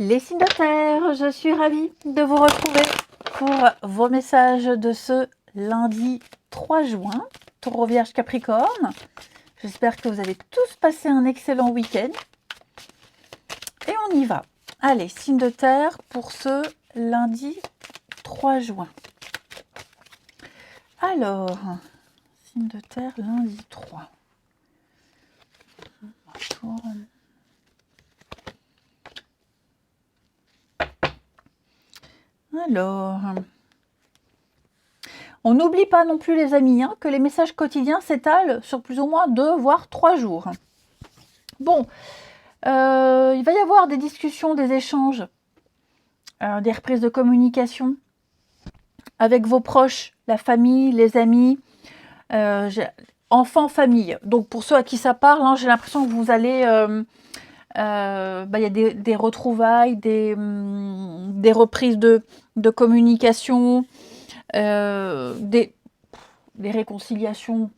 Les signes de terre, je suis ravie de vous retrouver pour vos messages de ce lundi 3 juin, Taureau Vierge Capricorne. J'espère que vous avez tous passé un excellent week-end. Et on y va. Allez, signe de terre pour ce lundi 3 juin. Alors, signe de terre lundi 3. Alors, on n'oublie pas non plus les amis que les messages quotidiens s'étalent sur plus ou moins 2 voire 3 jours. Bon, il va y avoir des discussions, des échanges, des reprises de communication avec vos proches, la famille, les amis, enfants, famille. Donc pour ceux à qui ça parle, j'ai l'impression que vous allez... y a des retrouvailles, des reprises de communication, des réconciliations.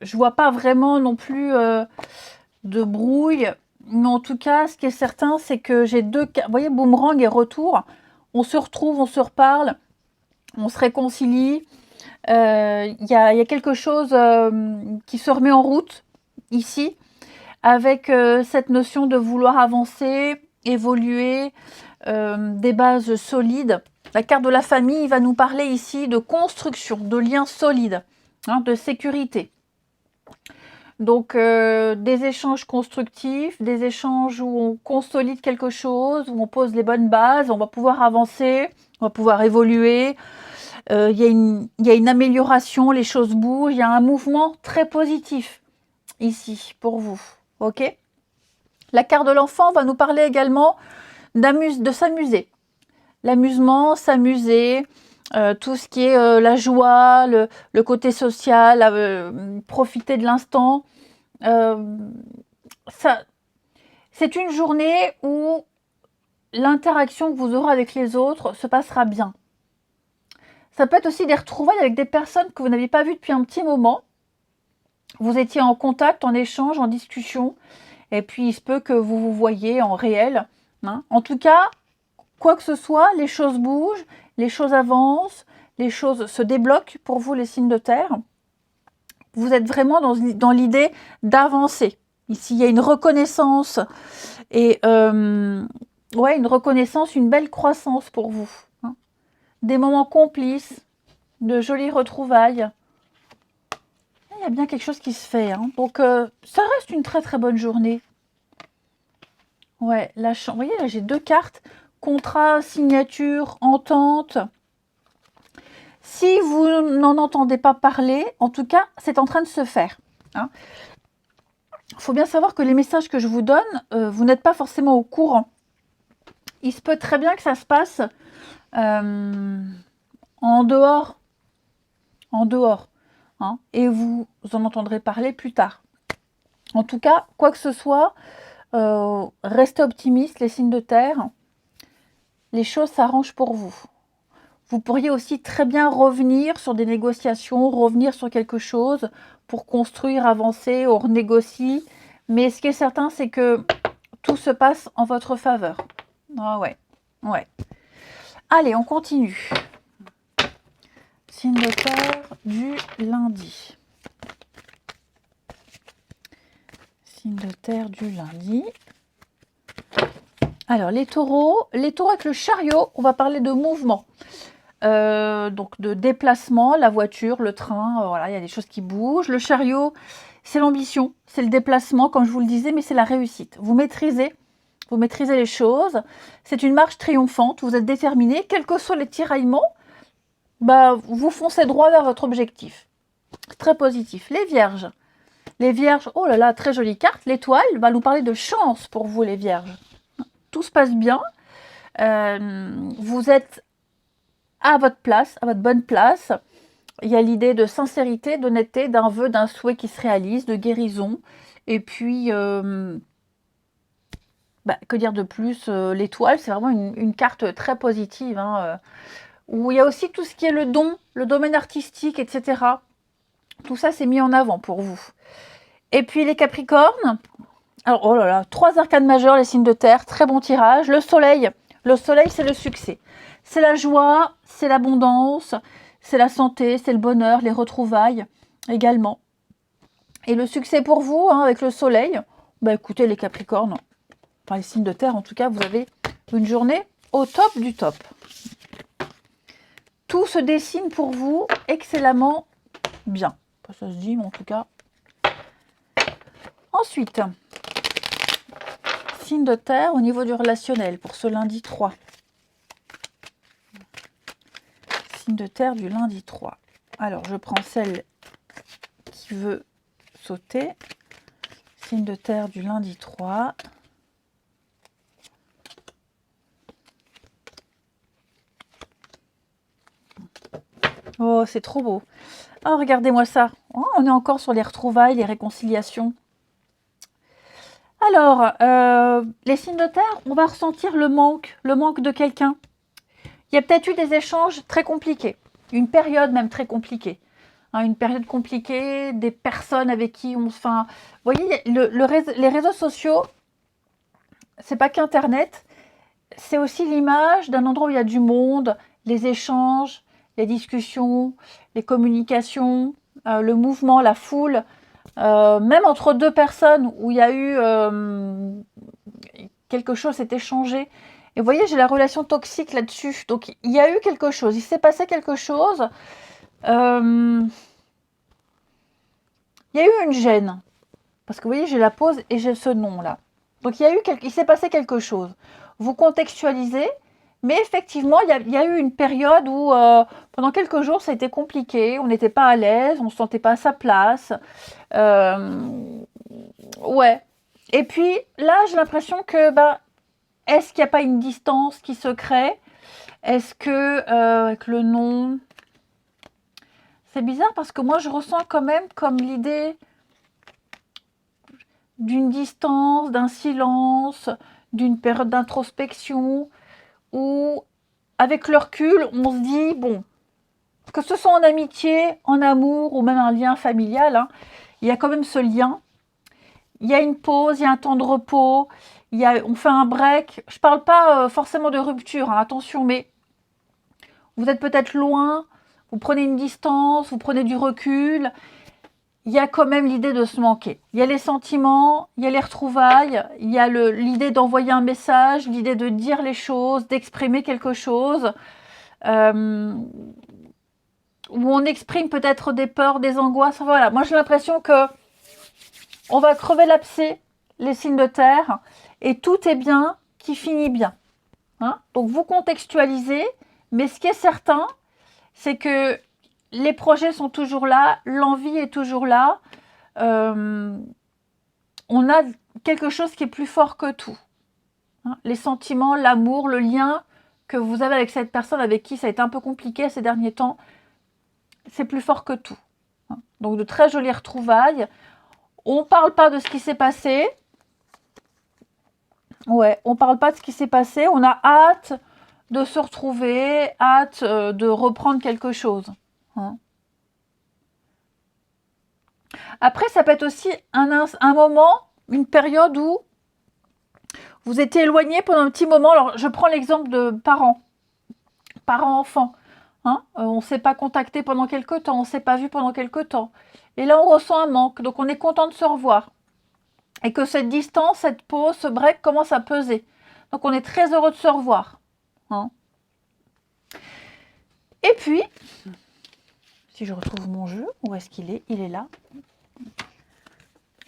Je vois pas vraiment non plus de brouille, mais en tout cas, ce qui est certain, c'est que j'ai deux cas. Vous voyez, boomerang et retour. On se retrouve, on se reparle, on se réconcilie. Y a quelque chose qui se remet en route ici, avec cette notion de vouloir avancer, évoluer, des bases solides. La carte de la famille va nous parler ici de construction, de liens solides, de sécurité. Donc, des échanges constructifs, des échanges où on consolide quelque chose, où on pose les bonnes bases, on va pouvoir avancer, on va pouvoir évoluer. Il y a une amélioration, les choses bougent, il y a un mouvement très positif ici pour vous. Ok ? La carte de l'enfant va nous parler également de s'amuser. L'amusement, s'amuser, tout ce qui est la joie, le côté social, profiter de l'instant. C'est une journée où l'interaction que vous aurez avec les autres se passera bien. Ça peut être aussi des retrouvailles avec des personnes que vous n'avez pas vues depuis un petit moment. Vous étiez en contact, en échange, en discussion. Et puis, il se peut que vous vous voyez en réel. En tout cas, quoi que ce soit, les choses bougent, les choses avancent, les choses se débloquent pour vous, les signes de terre. Vous êtes vraiment dans l'idée d'avancer. Ici, il y a une reconnaissance et une reconnaissance, une belle croissance pour vous. Des moments complices, de jolies retrouvailles. Il y a bien quelque chose qui se fait. Donc, ça reste une très très bonne journée. Ouais, la chance. Vous voyez, là, j'ai 2 cartes. Contrat, signature, entente. Si vous n'en entendez pas parler, en tout cas, c'est en train de se faire. Il faut bien savoir que les messages que je vous donne, vous n'êtes pas forcément au courant. Il se peut très bien que ça se passe en dehors. Et vous en entendrez parler plus tard. En tout cas, quoi que ce soit, restez optimistes, les signes de terre. Les choses s'arrangent pour vous. Vous pourriez aussi très bien revenir sur des négociations, revenir sur quelque chose pour construire, avancer, on renégocie. Mais ce qui est certain, c'est que tout se passe en votre faveur. Ah ouais. Allez, on continue. Signe de terre du lundi. Signe de terre du lundi. Alors, les taureaux avec le chariot, on va parler de mouvement. Donc de déplacement, la voiture, le train, voilà, il y a des choses qui bougent. Le chariot, c'est l'ambition, c'est le déplacement, comme je vous le disais, mais c'est la réussite. Vous maîtrisez les choses. C'est une marche triomphante, vous êtes déterminé, quels que soient les tiraillements, vous foncez droit vers votre objectif. Très positif. Les vierges, oh là là, très jolie carte. L'étoile va nous parler de chance pour vous, les vierges. Tout se passe bien. Vous êtes à votre place, à votre bonne place. Il y a l'idée de sincérité, d'honnêteté, d'un vœu, d'un souhait qui se réalise, de guérison. Et puis, que dire de plus, l'étoile, c'est vraiment une carte très positive, où il y a aussi tout ce qui est le don, le domaine artistique, etc. Tout ça, c'est mis en avant pour vous. Et puis les Capricornes, Alors, oh là là, 3 arcanes majeures, les signes de terre, très bon tirage. Le soleil, c'est le succès. C'est la joie, c'est l'abondance, c'est la santé, c'est le bonheur, les retrouvailles également. Et le succès pour vous, hein, avec le soleil, bah écoutez les Capricornes, enfin les signes de terre en tout cas, vous avez une journée au top du top. Tout se dessine pour vous excellemment bien. Ça se dit, mais en tout cas. Ensuite, signe de terre au niveau du relationnel pour ce lundi 3. Signe de terre du lundi 3. Alors, je prends celle qui veut sauter. Signe de terre du lundi 3. Oh, c'est trop beau. Oh, regardez-moi ça. Oh, on est encore sur les retrouvailles, les réconciliations. Alors, les signes de terre, on va ressentir le manque de quelqu'un. Il y a peut-être eu des échanges très compliqués, une période même très compliquée. Hein, une période compliquée, des personnes avec qui on... Enfin, vous voyez, les réseaux sociaux, c'est pas qu'Internet, c'est aussi l'image d'un endroit où il y a du monde, les échanges, les discussions, les communications, le mouvement, la foule. Même entre deux personnes où il y a eu quelque chose s'est échangé. Et vous voyez, j'ai la relation toxique là-dessus. Donc, il y a eu quelque chose. Il s'est passé quelque chose. Il y a eu une gêne. Parce que vous voyez, j'ai la pause et j'ai ce nom-là. Donc, il s'est passé quelque chose. Vous contextualisez. Mais effectivement, il y a eu une période où, pendant quelques jours, ça a été compliqué. On n'était pas à l'aise. On ne se sentait pas à sa place. Ouais. Et puis, là, j'ai l'impression que... est-ce qu'il n'y a pas une distance qui se crée? Est-ce que, avec le nom... C'est bizarre parce que moi, je ressens quand même comme l'idée d'une distance, d'un silence, d'une période d'introspection, où, avec le recul, on se dit, bon, que ce soit en amitié, en amour ou même un lien familial, hein, il y a quand même ce lien. Il y a une pause, il y a un temps de repos, on fait un break. Je ne parle pas forcément de rupture, hein, attention, mais vous êtes peut-être loin, vous prenez une distance, vous prenez du recul. Il y a quand même l'idée de se manquer. Il y a les sentiments, il y a les retrouvailles, il y a l'idée d'envoyer un message, l'idée de dire les choses, d'exprimer quelque chose, où on exprime peut-être des peurs, des angoisses. Voilà, moi j'ai l'impression que on va crever l'abcès, les signes de terre, et tout est bien qui finit bien. Hein, donc vous contextualisez, mais ce qui est certain, c'est que les projets sont toujours là, l'envie est toujours là. On a quelque chose qui est plus fort que tout. Hein, les sentiments, l'amour, le lien que vous avez avec cette personne avec qui ça a été un peu compliqué ces derniers temps, c'est plus fort que tout. Hein, donc de très jolies retrouvailles. On ne parle pas de ce qui s'est passé. Ouais, on ne parle pas de ce qui s'est passé. On a hâte de se retrouver, hâte de reprendre quelque chose. Hein. Après, ça peut être aussi un moment, une période où vous étiez éloigné pendant un petit moment. Alors, je prends l'exemple de parents-enfants. Hein, on ne s'est pas contacté pendant quelque temps, on ne s'est pas vu pendant quelque temps. Et là, on ressent un manque, donc on est content de se revoir. Et que cette distance, cette pause, ce break commence à peser. Donc, on est très heureux de se revoir. Hein. Et puis, si je retrouve mon jeu, où est-ce qu'il est? Il est là.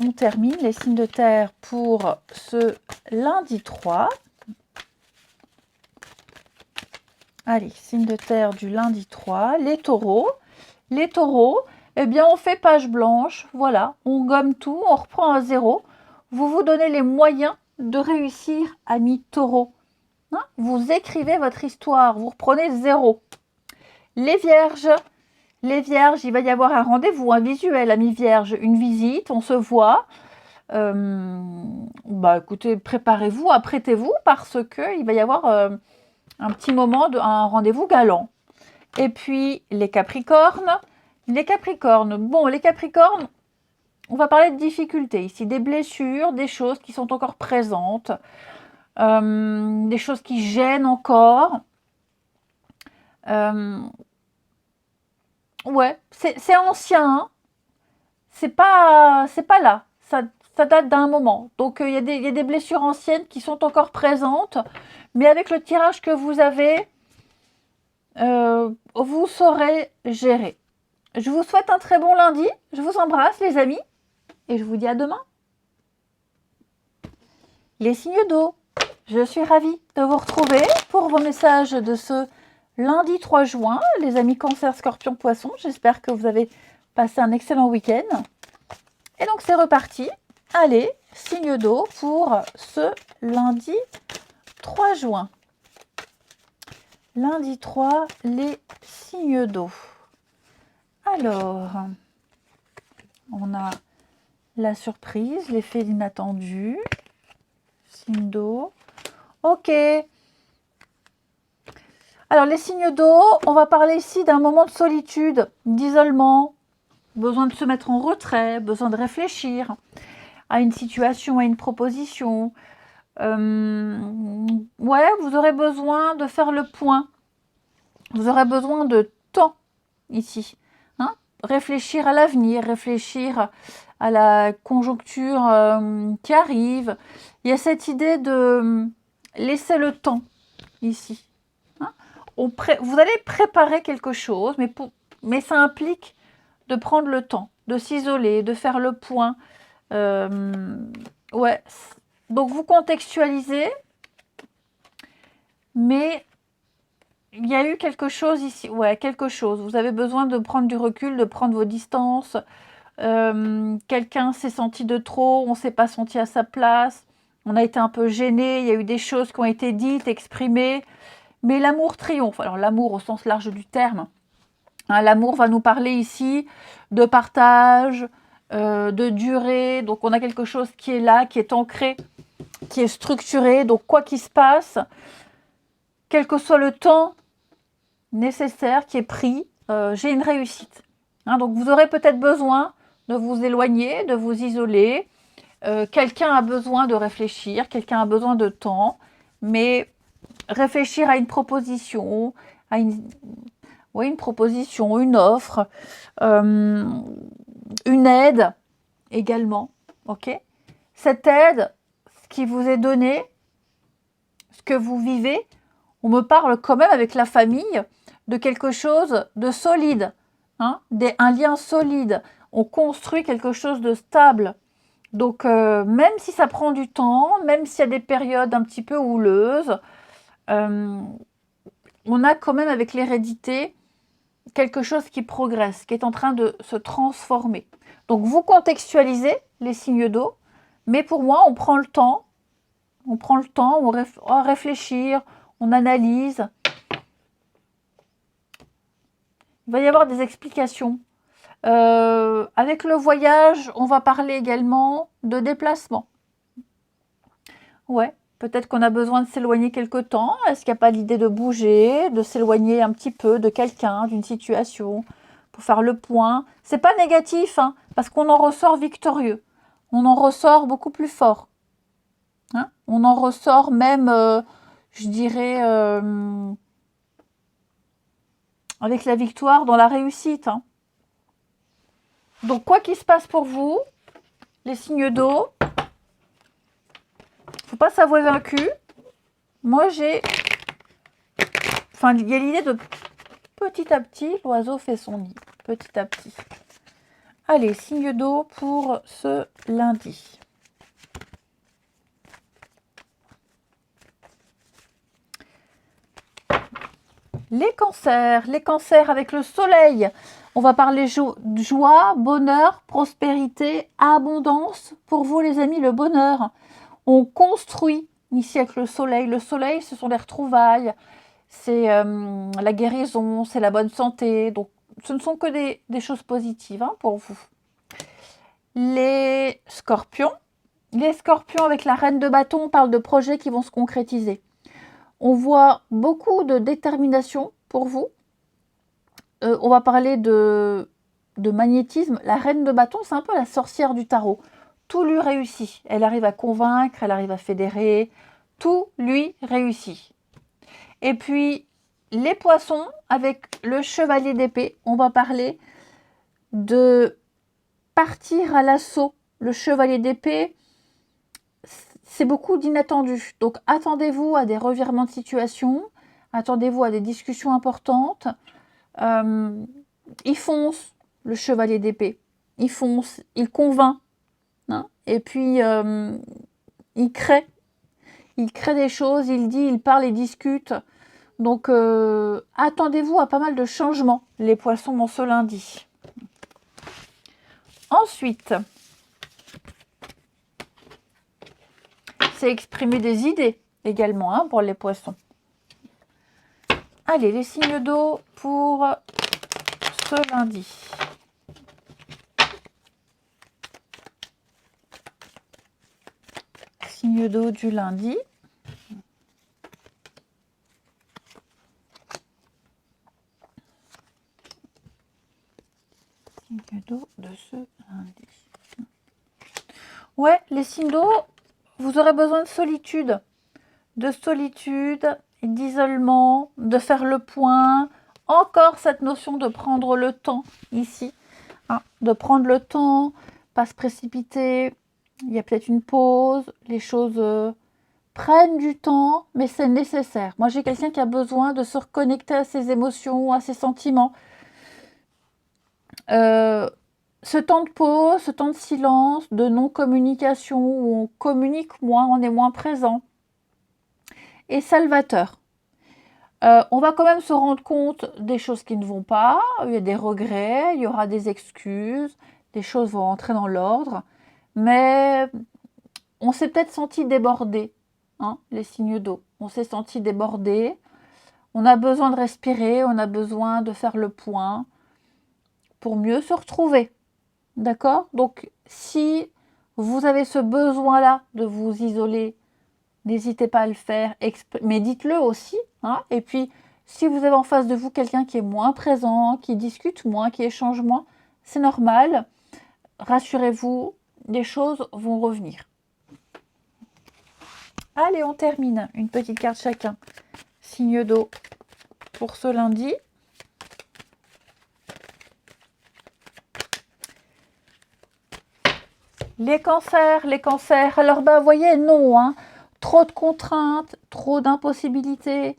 On termine les signes de terre pour ce lundi 3. Allez, signe de terre du lundi 3, les taureaux. Les taureaux, eh bien, on fait page blanche, voilà, on gomme tout, on reprend à zéro. Vous vous donnez les moyens de réussir, amis taureaux. Hein, vous écrivez votre histoire, vous reprenez zéro. Les vierges, il va y avoir un rendez-vous, un visuel, amis vierges, une visite, on se voit. Écoutez, préparez-vous, apprêtez-vous parce qu'il va y avoir un petit moment, un rendez-vous galant. Et puis, les capricornes. Bon, les capricornes, on va parler de difficultés ici, des blessures, des choses qui sont encore présentes, des choses qui gênent encore. Ouais, c'est ancien, hein. C'est pas là. Ça date d'un moment. Donc il y a des blessures anciennes qui sont encore présentes, mais avec le tirage que vous avez, vous saurez gérer. Je vous souhaite un très bon lundi. Je vous embrasse les amis et je vous dis à demain. Les signes d'eau, je suis ravie de vous retrouver pour vos messages de ce lundi 3 juin. Les amis Cancer, Scorpion, Poisson, j'espère que vous avez passé un excellent week-end. Et donc c'est reparti. Allez, signe d'eau pour ce lundi 3 juin. Lundi 3, les signes d'eau. Alors, on a la surprise, l'effet d'inattendu, signe d'eau. Ok. Alors, les signes d'eau, on va parler ici d'un moment de solitude, d'isolement, besoin de se mettre en retrait, besoin de réfléchir à une situation, à une proposition. Ouais, vous aurez besoin de faire le point. Vous aurez besoin de temps ici. Hein, réfléchir à l'avenir, réfléchir à la conjoncture qui arrive. Il y a cette idée de laisser le temps ici. Hein, vous allez préparer quelque chose, mais ça implique de prendre le temps, de s'isoler, de faire le point. Ouais. Donc vous contextualisez, mais il y a eu quelque chose ici. Ouais, quelque chose. Vous avez besoin de prendre du recul, de prendre vos distances. Quelqu'un s'est senti de trop, on ne s'est pas senti à sa place. On a été un peu gêné, il y a eu des choses qui ont été dites, exprimées. Mais l'amour triomphe. Alors l'amour au sens large du terme. Hein, l'amour va nous parler ici de partage, de durée. Donc on a quelque chose qui est là, qui est ancré, qui est structuré. Donc quoi qu'il se passe, quel que soit le temps nécessaire qui est pris, j'ai une réussite. Hein, donc vous aurez peut-être besoin de vous éloigner, de vous isoler. Quelqu'un a besoin de réfléchir, quelqu'un a besoin de temps, mais réfléchir à une proposition, une proposition, une offre, une aide également. Ok, cette aide, ce qui vous est donné, ce que vous vivez, on me parle quand même avec la famille de quelque chose de solide, hein, un lien solide. On construit quelque chose de stable. Donc, même si ça prend du temps, même s'il y a des périodes un petit peu houleuses, on a quand même avec l'hérédité quelque chose qui progresse, qui est en train de se transformer. Donc, vous contextualisez les signes d'eau, mais pour moi, on prend le temps, on réfléchir, on analyse. Il va y avoir des explications. Avec le voyage, on va parler également de déplacement. Ouais, peut-être qu'on a besoin de s'éloigner quelque temps. Est-ce qu'il n'y a pas l'idée de bouger, de s'éloigner un petit peu de quelqu'un, d'une situation, pour faire le point? C'est pas négatif, hein, parce qu'on en ressort victorieux. On en ressort beaucoup plus fort. Hein, on en ressort même, je dirais, avec la victoire dans la réussite. Hein. Donc, quoi qu'il se passe pour vous, les signes d'eau, faut pas s'avouer vaincu. Moi, il y a l'idée de petit à petit, l'oiseau fait son nid. Petit à petit. Allez, signe d'eau pour ce lundi. Les cancers avec le soleil. On va parler joie, bonheur, prospérité, abondance. Pour vous les amis, le bonheur. On construit ici avec le soleil. Le soleil, ce sont les retrouvailles, c'est la guérison, c'est la bonne santé. Donc, ce ne sont que des choses positives hein, pour vous. Les scorpions. Les scorpions avec la reine de bâton, on parle de projets qui vont se concrétiser. On voit beaucoup de détermination pour vous. On va parler de de magnétisme. La reine de bâton, c'est un peu la sorcière du tarot. Tout lui réussit. Elle arrive à convaincre, elle arrive à fédérer. Tout lui réussit. Et puis, les poissons, avec le chevalier d'épée, on va parler de partir à l'assaut. Le chevalier d'épée, c'est beaucoup d'inattendus. Donc, attendez-vous à des revirements de situation. Attendez-vous à des discussions importantes. Il fonce, le chevalier d'épée. Il fonce, il convainc. Hein, et puis, il crée. Il crée des choses, il dit, il parle, il discute. Donc, attendez-vous à pas mal de changements, les poissons, dans ce lundi. Ensuite, c'est exprimer des idées également hein, pour les poissons. Allez, les signes d'eau pour ce lundi. Signe d'eau du lundi. Signe d'eau de ce lundi. Ouais, les signes d'eau, vous aurez besoin de solitude, d'isolement, de faire le point. Encore cette notion de prendre le temps ici, hein, de prendre le temps, pas se précipiter. Il y a peut-être une pause, les choses prennent du temps, mais c'est nécessaire. Moi, j'ai quelqu'un qui a besoin de se reconnecter à ses émotions, à ses sentiments. Ce temps de pause, ce temps de silence, de non-communication, où on communique moins, on est moins présent, est salvateur. On va quand même se rendre compte des choses qui ne vont pas, il y a des regrets, il y aura des excuses, les choses vont entrer dans l'ordre, mais on s'est peut-être senti débordé, hein, les signes d'eau. On s'est senti débordé, on a besoin de respirer, on a besoin de faire le point pour mieux se retrouver. D'accord? Donc, si vous avez ce besoin-là de vous isoler, n'hésitez pas à le faire, mais dites-le aussi. Hein? Et puis, si vous avez en face de vous quelqu'un qui est moins présent, qui discute moins, qui échange moins, c'est normal. Rassurez-vous, les choses vont revenir. Allez, on termine. Une petite carte chacun. Signe d'eau pour ce lundi. Les cancers. Alors, vous voyez, non, hein. Trop de contraintes, trop d'impossibilités.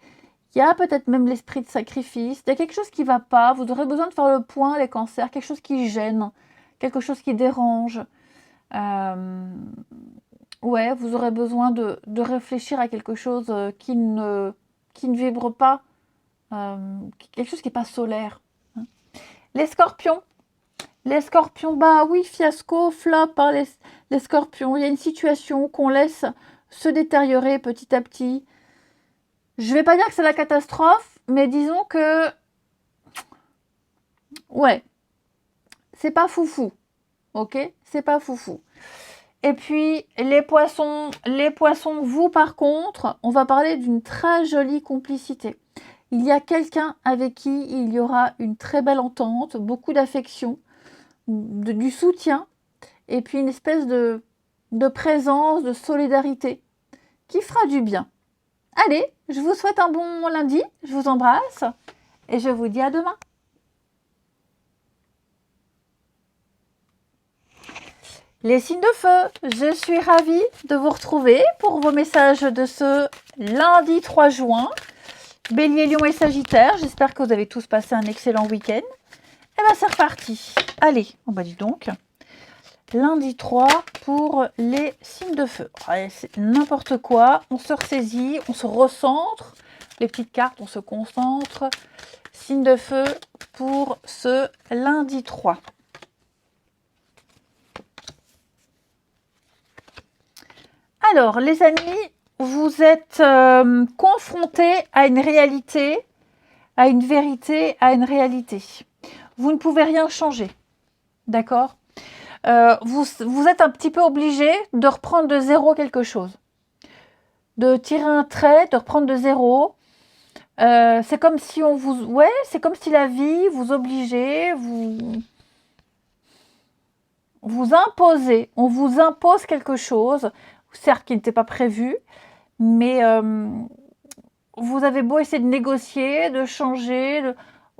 Il y a peut-être même l'esprit de sacrifice. Il y a quelque chose qui ne va pas. Vous aurez besoin de faire le point, les cancers. Quelque chose qui gêne, quelque chose qui dérange. Ouais, vous aurez besoin de réfléchir à quelque chose qui ne vibre pas. Quelque chose qui n'est pas solaire. Hein. Les scorpions. Les scorpions, bah oui, fiasco, flop, hein, les scorpions. Il y a une situation qu'on laisse se détériorer petit à petit. Je ne vais pas dire que c'est la catastrophe, mais disons que... Ouais, c'est pas foufou, ok? C'est pas foufou. Et puis, les poissons, vous par contre, on va parler d'une très jolie complicité. Il y a quelqu'un avec qui il y aura une très belle entente, beaucoup d'affection, du soutien, et puis une espèce de présence, de solidarité, qui fera du bien. Allez, je vous souhaite un bon lundi, je vous embrasse, et je vous dis à demain. Les signes de feu, je suis ravie de vous retrouver pour vos messages de ce lundi 3 juin. Bélier, Lion et Sagittaire, j'espère que vous avez tous passé un excellent week-end. Et bien c'est reparti. Allez, on va dire donc. Lundi 3 pour les signes de feu. Ouais, c'est n'importe quoi, on se ressaisit, on se recentre. Les petites cartes, on se concentre. Signes de feu pour ce lundi 3. Alors, les amis, vous êtes confrontés à une réalité, à une vérité, à une réalité. Vous ne pouvez rien changer, d'accord? Vous êtes un petit peu obligé de reprendre de zéro quelque chose. De tirer un trait, de reprendre de zéro. C'est comme si on vous... Ouais, c'est comme si la vie vous obligeait, on vous impose quelque chose, certes qui n'était pas prévu, mais vous avez beau essayer de négocier, de changer,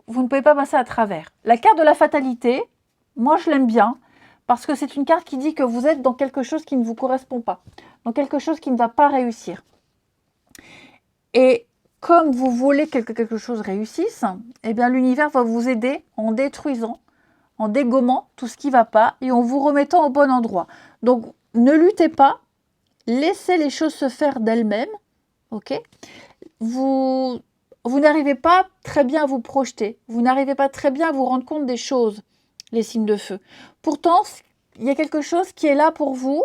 vous ne pouvez pas passer à travers. La carte de la fatalité, moi je l'aime bien, parce que c'est une carte qui dit que vous êtes dans quelque chose qui ne vous correspond pas, dans quelque chose qui ne va pas réussir. Et comme vous voulez que quelque chose réussisse, eh bien l'univers va vous aider en détruisant, en dégommant tout ce qui ne va pas et en vous remettant au bon endroit. Donc ne luttez pas, laissez les choses se faire d'elles-mêmes, ok? Vous n'arrivez pas très bien à vous projeter, vous n'arrivez pas très bien à vous rendre compte des choses, les signes de feu. Pourtant, il y a quelque chose qui est là pour vous,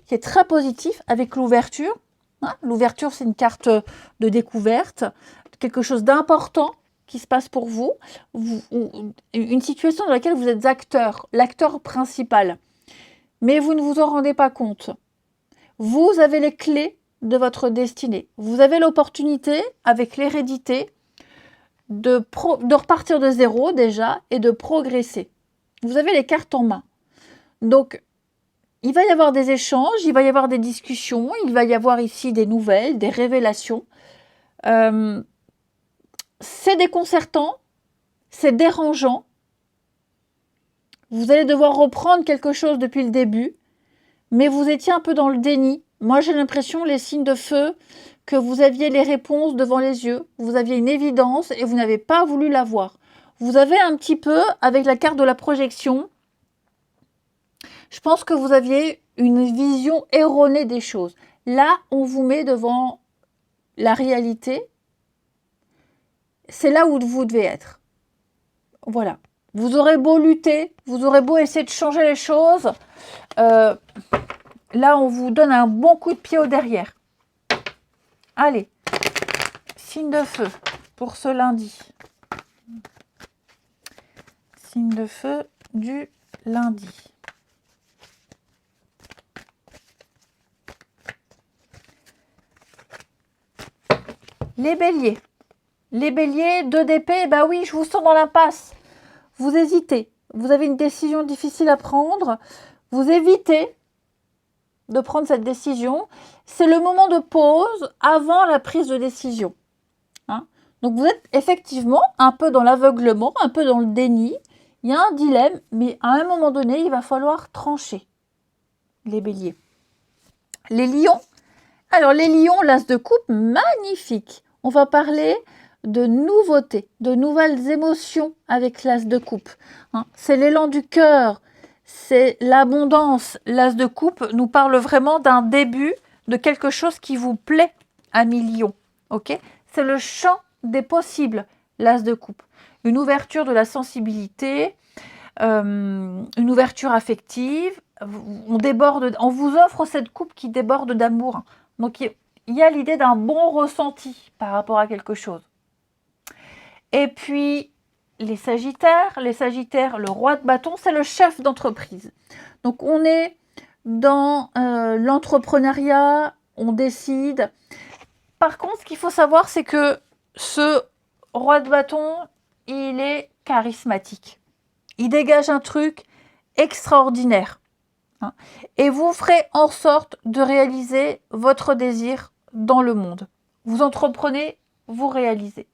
qui est très positif avec l'ouverture. Hein, l'ouverture, c'est une carte de découverte, quelque chose d'important qui se passe pour vous, une situation dans laquelle vous êtes l'acteur principal. Mais vous ne vous en rendez pas compte. Vous avez les clés de votre destinée. Vous avez l'opportunité, avec l'hérédité, de repartir de zéro déjà et de progresser. Vous avez les cartes en main. Donc, il va y avoir des échanges, il va y avoir des discussions, il va y avoir ici des nouvelles, des révélations. C'est déconcertant, c'est dérangeant. Vous allez devoir reprendre quelque chose depuis le début, mais vous étiez un peu dans le déni. Moi, j'ai l'impression, les signes de feu, que vous aviez les réponses devant les yeux, vous aviez une évidence et vous n'avez pas voulu la voir. Vous avez un petit peu, avec la carte de la projection, je pense que vous aviez une vision erronée des choses. Là, on vous met devant la réalité. C'est là où vous devez être. Voilà. Vous aurez beau lutter, vous aurez beau essayer de changer les choses. Là, on vous donne un bon coup de pied au derrière. Allez, signe de feu pour ce lundi. Signe de feu du lundi. Les béliers. Les béliers, 2 d'épée, bah oui, je vous sens dans l'impasse. Vous hésitez. Vous avez une décision difficile à prendre. Vous évitez de prendre cette décision. C'est le moment de pause avant la prise de décision. Hein? Donc vous êtes effectivement un peu dans l'aveuglement, un peu dans le déni. Il y a un dilemme, mais à un moment donné, il va falloir trancher. Les béliers. Les lions. Alors les lions, l'as de coupe, magnifique. On va parler de nouveautés, de nouvelles émotions avec l'as de coupe. Hein, c'est l'élan du cœur, c'est l'abondance. L'as de coupe nous parle vraiment d'un début de quelque chose qui vous plaît, amis lions. Okay, c'est le champ des possibles, l'as de coupe. Une ouverture de la sensibilité, une ouverture affective. On vous offre cette coupe qui déborde d'amour. Donc, il y a l'idée d'un bon ressenti par rapport à quelque chose. Et puis, les sagittaires, le roi de bâton, c'est le chef d'entreprise. Donc, on est dans l'entrepreneuriat, on décide. Par contre, ce qu'il faut savoir, c'est que ce roi de bâton, il est charismatique. Il dégage un truc extraordinaire. Et vous ferez en sorte de réaliser votre désir dans le monde. Vous entreprenez, vous réalisez.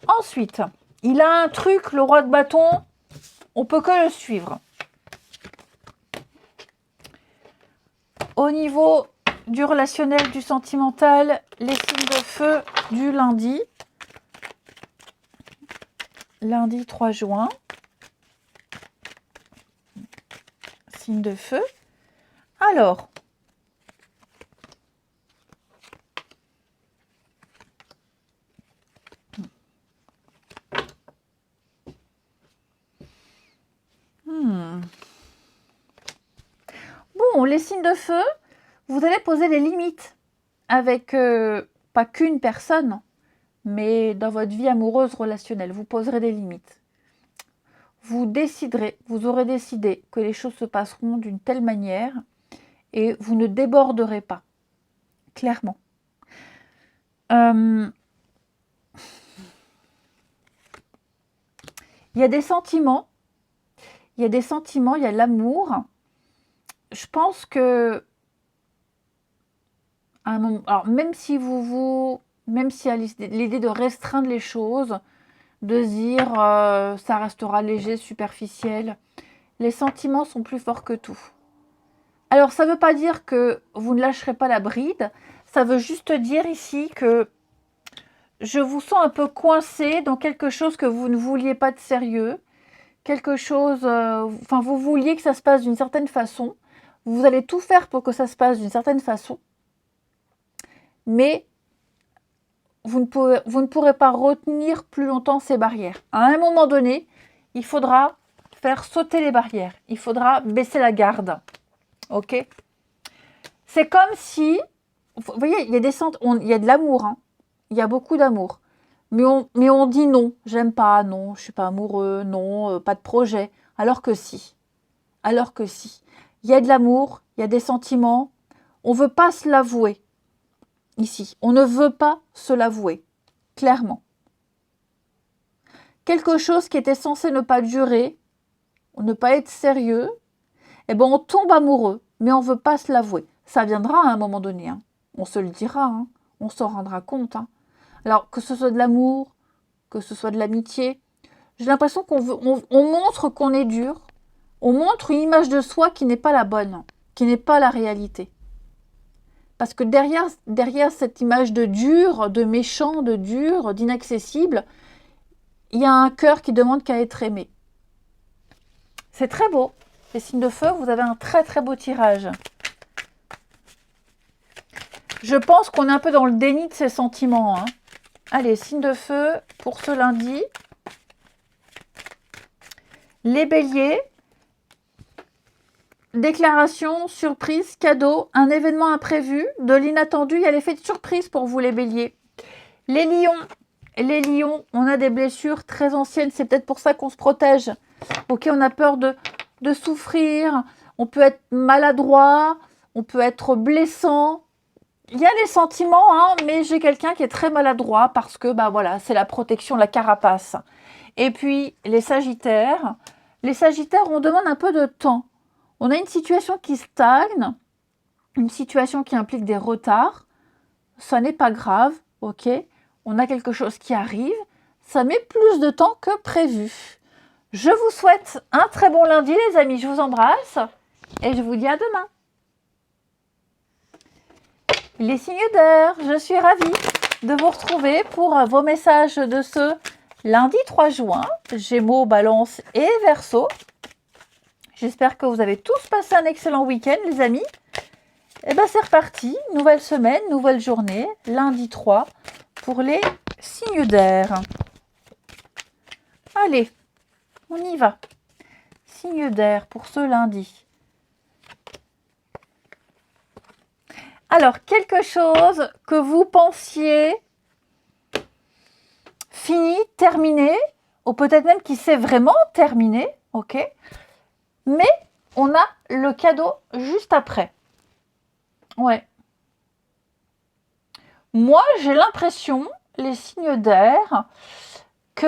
Ensuite, il a un truc, le roi de bâton, on peut que le suivre. Au niveau du relationnel, du sentimental, les signes de feu du lundi. Lundi 3 juin. Signe de feu. Alors, bon, les signes de feu, vous allez poser des limites avec pas qu'une personne, mais dans votre vie amoureuse relationnelle, vous poserez des limites. Vous déciderez, vous aurez décidé que les choses se passeront d'une telle manière et vous ne déborderez pas, clairement. Il y a des sentiments, il y a des sentiments, il y a l'amour. Je pense que, à un moment, alors même si même s'il y a l'idée de restreindre les choses, de se dire ça restera léger, superficiel, les sentiments sont plus forts que tout. Alors ça ne veut pas dire que vous ne lâcherez pas la bride, ça veut juste dire ici que je vous sens un peu coincé dans quelque chose que vous ne vouliez pas de sérieux, quelque chose, enfin vous vouliez que ça se passe d'une certaine façon, vous allez tout faire pour que ça se passe d'une certaine façon, mais vous ne pourrez pas retenir plus longtemps ces barrières. À un moment donné, il faudra faire sauter les barrières, il faudra baisser la garde, ok? C'est comme si, vous voyez, il y a il y a de l'amour, hein. Il y a beaucoup d'amour. Mais on dit non, j'aime pas, non, je suis pas amoureux, non, pas de projet. Alors que si. Alors que si. Il y a de l'amour, il y a des sentiments. On ne veut pas se l'avouer. Ici. On ne veut pas se l'avouer. Clairement. Quelque chose qui était censé ne pas durer, ne pas être sérieux, eh ben on tombe amoureux, mais on ne veut pas se l'avouer. Ça viendra à un moment donné, hein. On se le dira, hein. On s'en rendra compte, hein. Alors, que ce soit de l'amour, que ce soit de l'amitié, j'ai l'impression on montre qu'on est dur, on montre une image de soi qui n'est pas la bonne, qui n'est pas la réalité. Parce que derrière cette image de dur, de méchant, de dur, d'inaccessible, il y a un cœur qui demande qu'à être aimé. C'est très beau. Les signes de feu, vous avez un très très beau tirage. Je pense qu'on est un peu dans le déni de ses sentiments, hein. Allez, signe de feu pour ce lundi. Les béliers, déclaration, surprise, cadeau, un événement imprévu, de l'inattendu, il y a l'effet de surprise pour vous les béliers. Les lions, on a des blessures très anciennes, c'est peut-être pour ça qu'on se protège. Ok, on a peur de souffrir, on peut être maladroit, on peut être blessant. Il y a les sentiments, hein, mais j'ai quelqu'un qui est très maladroit parce que bah voilà, c'est la protection, la carapace. Et puis les sagittaires, on demande un peu de temps. On a une situation qui stagne, une situation qui implique des retards. Ça n'est pas grave, ok? On a quelque chose qui arrive. Ça met plus de temps que prévu. Je vous souhaite un très bon lundi, les amis. Je vous embrasse et je vous dis à demain. Les signes d'air, je suis ravie de vous retrouver pour vos messages de ce lundi 3 juin. Gémeaux, Balance et Verseau. J'espère que vous avez tous passé un excellent week-end, les amis. Et bien, c'est reparti. Nouvelle semaine, nouvelle journée. Lundi 3 pour les signes d'air. Allez, on y va. Signe d'air pour ce lundi. Alors, quelque chose que vous pensiez fini, terminé, ou peut-être même qui s'est vraiment terminé, ok? Mais on a le cadeau juste après. Ouais. Moi, j'ai l'impression, les signes d'air, que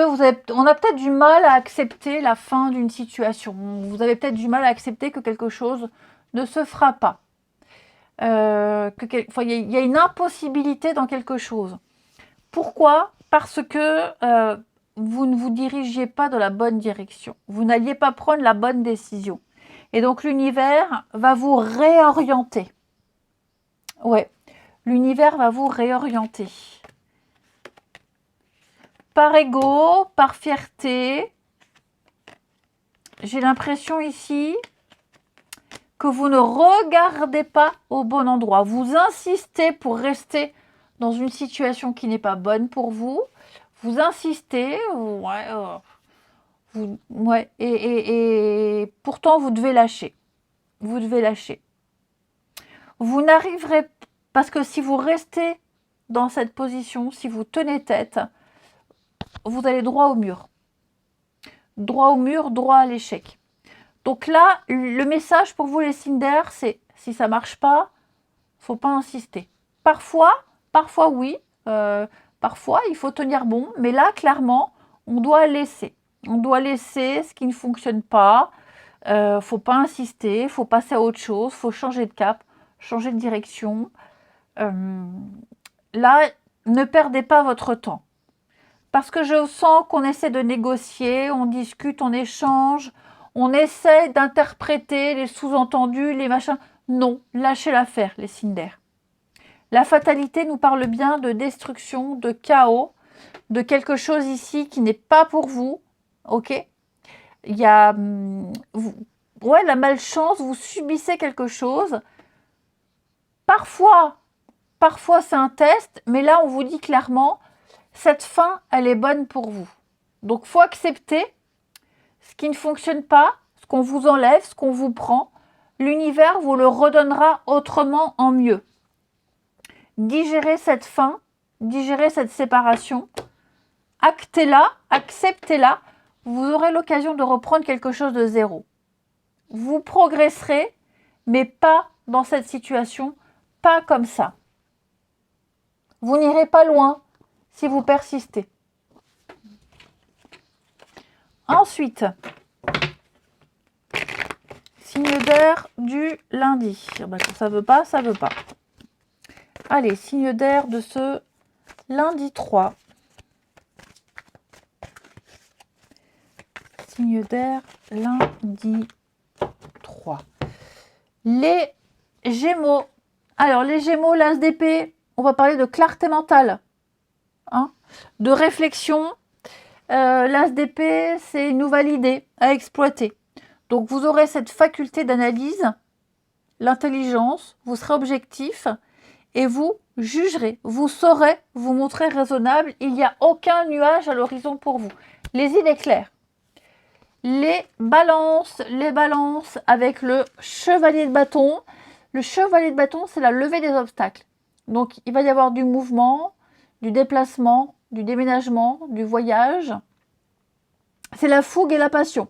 on a peut-être du mal à accepter la fin d'une situation. Vous avez peut-être du mal à accepter que quelque chose ne se fera pas. Il y a une impossibilité dans quelque chose. Pourquoi? Parce que vous ne vous dirigiez pas dans la bonne direction. Vous n'alliez pas prendre la bonne décision. Et donc l'univers va vous réorienter. Ouais, l'univers va vous réorienter. Par ego, par fierté. J'ai l'impression ici que vous ne regardez pas au bon endroit. Vous insistez pour rester dans une situation qui n'est pas bonne pour vous. Vous insistez, et pourtant vous devez lâcher. Vous devez lâcher. Vous n'arriverez, parce que si vous restez dans cette position, si vous tenez tête, vous allez droit au mur. Droit au mur, droit à l'échec. Donc là, le message pour vous les signes d'air, c'est si ça ne marche pas, il ne faut pas insister. Parfois oui, parfois il faut tenir bon, mais là, clairement, on doit laisser. On doit laisser ce qui ne fonctionne pas. Faut pas insister, faut passer à autre chose, faut changer de cap, changer de direction. Là, ne perdez pas votre temps. Parce que je sens qu'on essaie de négocier, on discute, on échange, on essaie d'interpréter les sous-entendus, les machins. Non, lâchez l'affaire, les signes d'air. La fatalité nous parle bien de destruction, de chaos, de quelque chose ici qui n'est pas pour vous. Ok? Il y a ouais, la malchance, vous subissez quelque chose. Parfois c'est un test, mais là, on vous dit clairement, cette fin, elle est bonne pour vous. Donc, il faut accepter ce qui ne fonctionne pas, ce qu'on vous enlève, ce qu'on vous prend. L'univers vous le redonnera autrement en mieux. Digérez cette fin, digérez cette séparation, actez-la, acceptez-la. Vous aurez l'occasion de reprendre quelque chose de zéro. Vous progresserez, mais pas dans cette situation, pas comme ça. Vous n'irez pas loin si vous persistez. Ensuite, signe d'air du lundi. Quand ça veut pas, ça veut pas. Allez, signe d'air de ce lundi 3. Signe d'air lundi 3. Les Gémeaux. Alors, les Gémeaux, l'as d'épée, on va parler de clarté mentale, hein, de réflexion. L'as d'épée, c'est une nouvelle idée à exploiter. Donc, vous aurez cette faculté d'analyse, l'intelligence, vous serez objectif et vous jugerez. Vous saurez vous montrer raisonnable. Il n'y a aucun nuage à l'horizon pour vous. Les idées claires. Les balances avec le chevalier de bâton. Le chevalier de bâton, c'est la levée des obstacles. Donc, il va y avoir du mouvement, du déplacement, du déménagement, du voyage. C'est la fougue et la passion.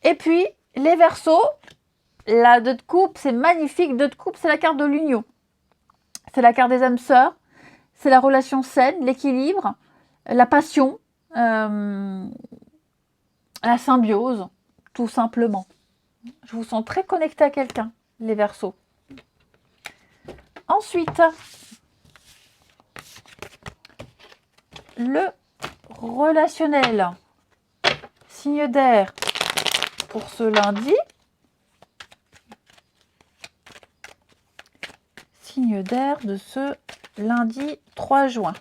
Et puis, les Verseaux, la 2 de coupe, c'est magnifique. 2 de coupe, c'est la carte de l'union. C'est la carte des âmes sœurs. C'est la relation saine, l'équilibre, la passion, la symbiose, tout simplement. Je vous sens très connecté à quelqu'un, les Verseaux. Ensuite, le relationnel. Signe d'air pour ce lundi. Signe d'air de ce lundi 3 juin.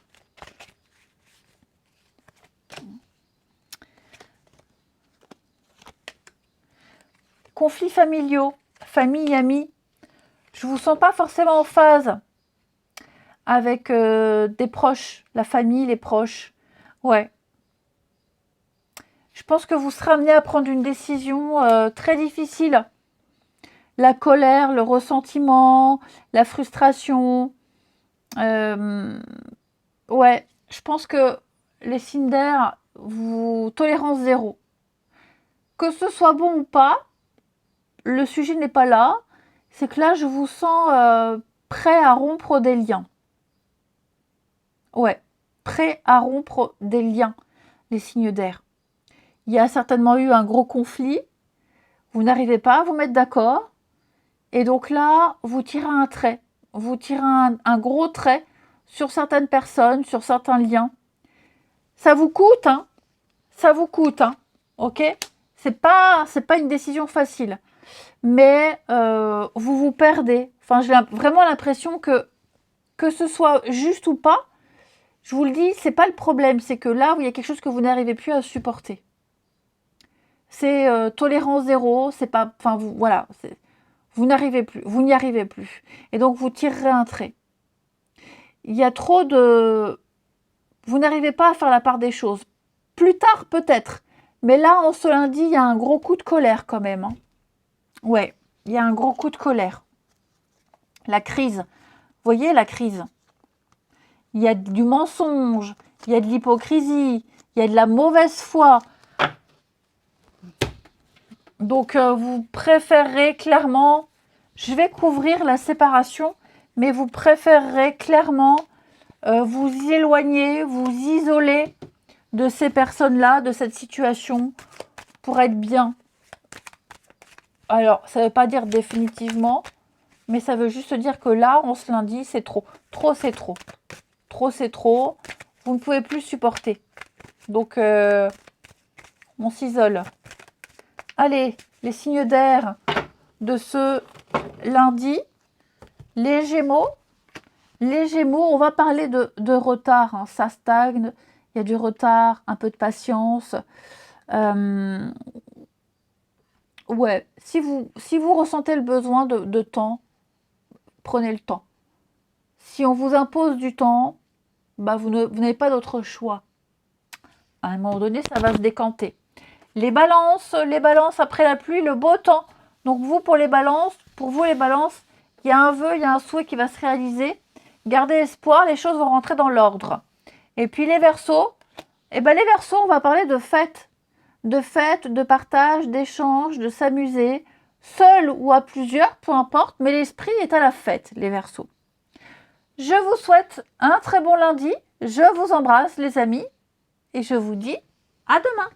Conflits familiaux, famille, amis. Je ne vous sens pas forcément en phase avec des proches, la famille, les proches. Ouais. Je pense que vous serez amené à prendre une décision très difficile. La colère, le ressentiment, la frustration. Ouais, je pense que les signes d'air, vous tolérance zéro. Que ce soit bon ou pas, le sujet n'est pas là. C'est que là, je vous sens prêt à rompre des liens. Ouais, prêt à rompre des liens, les signes d'air. Il y a certainement eu un gros conflit. Vous n'arrivez pas à vous mettre d'accord. Et donc là, vous tirez un trait. Vous tirez un gros trait sur certaines personnes, sur certains liens. Ça vous coûte, hein. Ça vous coûte, hein. Ok? C'est pas une décision facile. Mais vous vous perdez. Enfin, j'ai vraiment l'impression que ce soit juste ou pas, je vous le dis, c'est pas le problème. C'est que là, il y a quelque chose que vous n'arrivez plus à supporter. C'est tolérance zéro. C'est pas, enfin, voilà. Vous n'arrivez plus. Vous n'y arrivez plus. Et donc, vous tirerez un trait. Il y a trop de... Vous n'arrivez pas à faire la part des choses. Plus tard, peut-être. Mais là, en ce lundi, il y a un gros coup de colère quand même, hein. Ouais, il y a un gros coup de colère. La crise. Vous voyez la crise? Il y a du mensonge, il y a de l'hypocrisie, il y a de la mauvaise foi. Donc, vous préférez clairement... Je vais couvrir la séparation, mais vous préférez clairement vous éloigner, vous isoler de ces personnes-là, de cette situation, pour être bien. Alors, ça ne veut pas dire définitivement, mais ça veut juste dire que là, en ce lundi, c'est trop. Trop, c'est trop. Trop, c'est trop. Vous ne pouvez plus supporter. Donc, on s'isole. Allez, les signes d'air de ce lundi. Les Gémeaux. Les Gémeaux, on va parler de retard. Hein. Ça stagne. Il y a du retard, un peu de patience. Ouais, si vous ressentez le besoin de temps, prenez le temps. Si on vous impose du temps, bah vous n'avez pas d'autre choix. À un moment donné, ça va se décanter. Les balances après la pluie, le beau temps. Donc vous, pour vous les balances, il y a un vœu, il y a un souhait qui va se réaliser. Gardez espoir, les choses vont rentrer dans l'ordre. Et puis les Verseaux, les Verseaux, on va parler de fêtes. De fêtes, de partage, d'échanges, de s'amuser, seul ou à plusieurs, peu importe, mais l'esprit est à la fête, les Verseaux. Je vous souhaite un très bon lundi, je vous embrasse les amis, et je vous dis à demain.